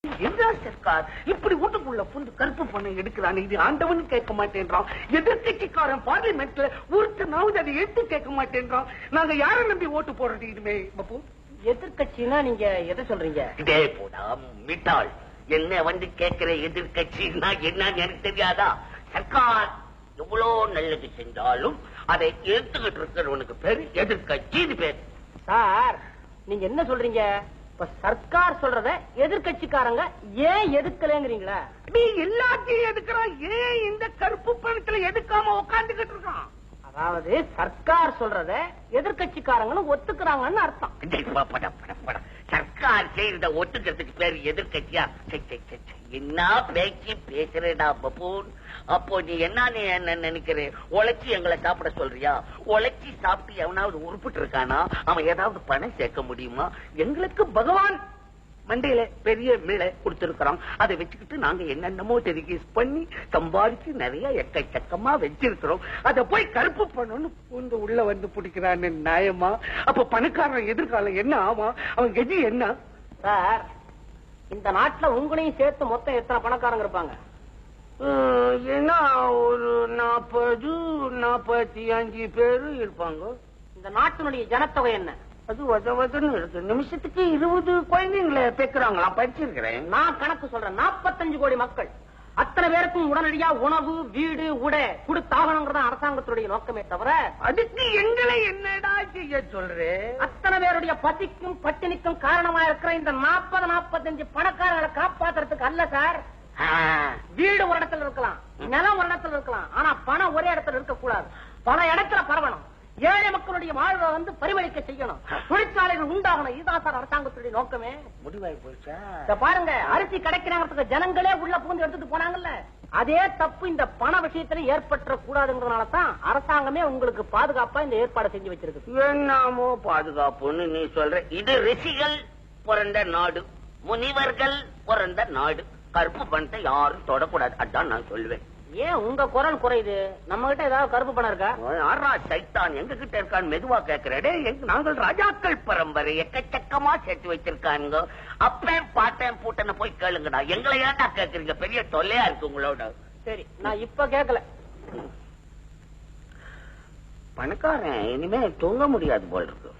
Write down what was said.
என்ன சர்க்கார் இப்படி வீட்டுக்குள்ள புந்து கருப்பு பணம் எடுக்கிறான்? இது ஆண்டவன் கேட்க மாட்டேன்றான். எதிர்கட்சிக்காரன் பார்லிமெண்ட்ல ஒருத்தனாவது அதை எடுத்து கேட்க மாட்டேன்றான். நாங்க யாரை நம்பி ஓட்டு போடுறது? இதுமே பப்பு எதிர்கட்சினா நீங்க எதை சொல்றீங்க? இதே போடா மிட்டாள், என்ன வந்து கேட்கிற எதிர்கட்சின்னா என்னன்னு எனக்கு தெரியாதா? சர்க்கார் எவ்வளவு நல்லது செஞ்சாலும் அதை எடுத்துக்கிட்டு இருக்கிறவனுக்கு பேரு எதிர்கட்சின்னு பேரு. சார் நீங்க என்ன சொல்றீங்க? இப்ப சர்க்கார் சொல்றத எதிர்கட்சிக்காரங்க ஏன் எதுக்கலங்கிறீங்களா? நீ எல்லாத்தையும் எதுக்குறான், ஏன் இந்த கருப்பு பணத்துல எடுக்காம உட்காந்துக்கிட்டு இருக்கான்? அதாவது சர்க்கார் சொல்றத எதிர்கட்சிக்காரங்களும் ஒத்துக்கிறாங்கன்னு அர்த்தம். சர்க்கார் செய்யறத ஒத்துக்கிறதுக்கு பேரு எதிர்கட்சியா? என்ன பேச்சு பேசுறேடா பப்பூன். அப்போ நீ என்ன நினைக்கிற? உழைச்சி எங்களை சாப்பிட சொல்றியா? உழைச்சி சாப்பிட்டு எவனாவது உருப்பிட்டு இருக்கானா? அவன் ஏதாவது பணம் சேர்க்க முடியுமா? எங்களுக்கு பகவான் மண்டையில பெரிய மிளை கொடுத்திருக்கிறோம். அதை வச்சுக்கிட்டு நாங்க என்னென்னமோ டெலிகேஸ் பண்ணி சம்பாதிச்சு நிறைய எக்கச்சக்கமா வச்சிருக்கிறோம். அதை போய் கருப்பு பண்ணணும்னு பூந்து உள்ள வந்து பிடிக்கிறான்னு நியாயமா? அப்ப பணக்காரன் எதிர்காலம் என்ன ஆமா? அவன் கதி என்ன? சார் இந்த நாட்டுல உங்களையும் சேர்த்து மொத்தம் எத்தனை பணக்காரங்க இருப்பாங்க? என்ன ஒரு 40-45 பேரு இருப்பாங்க. இந்த நாட்டினுடைய ஜனத்தொகை என்ன? அது வதவதுன்னு இருக்கு. நிமிஷத்துக்கு 20 குழந்தைங்களை பேக்குறாங்களா? படிச்சிருக்கிறேன். நான் கணக்கு சொல்றேன். 45 கோடி மக்கள். அத்தனை பேருக்கும் உடனடியா உணவு, வீடு, உடை கொடுத்தாகணுங்கிறத அரசாங்கத்துடைய நோக்கமே தவிர அதுக்கு எங்களை என்னடா செய்ய சொல்றேன்? அத்தனை பேருடைய பசிக்கும் பட்டினிக்கும் காரணமா இருக்கிற இந்த 40-45 பணக்காரர்களை காப்பாத்துறதுக்கு அல்ல சார். வீடு ஒரு இடத்துல இருக்கலாம், நிலம் ஒரு இடத்துல இருக்கலாம், ஆனா பணம் ஒரே இடத்துல இருக்க கூடாது. பல இடத்துல பரவணும். ஏழை மக்களுடைய வாழ்வை வந்து பரிமளிக்க செய்யணும். தொழிற்சாலைகள் உண்டாகணும். இதுதான் சார் அரசாங்கத்துடைய நோக்கமே. முடிவாய் போச்சா? பாருங்க, அரிசி கிடைக்கிறாங்கிறதுக்கு ஜனங்களே உள்ள பூந்து எடுத்துட்டு போனாங்கல்ல, அதே தப்பு இந்த பண விஷயத்துல ஏற்பட்ட கூடாதுங்கிறதுனாலதான் அரசாங்கமே உங்களுக்கு பாதுகாப்பா இந்த ஏற்பாடு செஞ்சு வச்சிருக்கு. என்னமோ பாதுகாப்புன்னு நீ சொல்ற. இது ரிஷிகள் பிறந்த நாடு, முனிவர்கள் பிறந்த நாடு. கருப்பு பணத்தை யாரும் தொடக்கூடாது, அதான் நான் சொல்லுவேன். ஏன் உங்க குரல் குறையுது? நம்ம கிட்ட ஏதாவது கருப்பு பணம் இருக்கா? யாரா சைத்தான் எங்க கிட்ட இருக்கான்னு மெதுவா கேக்குறே. நாங்கள் ராஜாக்கள் பரம்பரை, எக்கச்சக்கமா சேர்த்து வச்சிருக்காங்க. அப்பேன் பாட்டேன் பூட்டனை போய் கேளுங்கடா. எங்களை ஏன்டா கேக்குறீங்க? பெரிய தொல்லையா இருக்கு உங்களோட. சரி, நான் இப்ப கேட்கல. பணக்காரன் இனிமே தூங்க முடியாது போல் இருக்கு.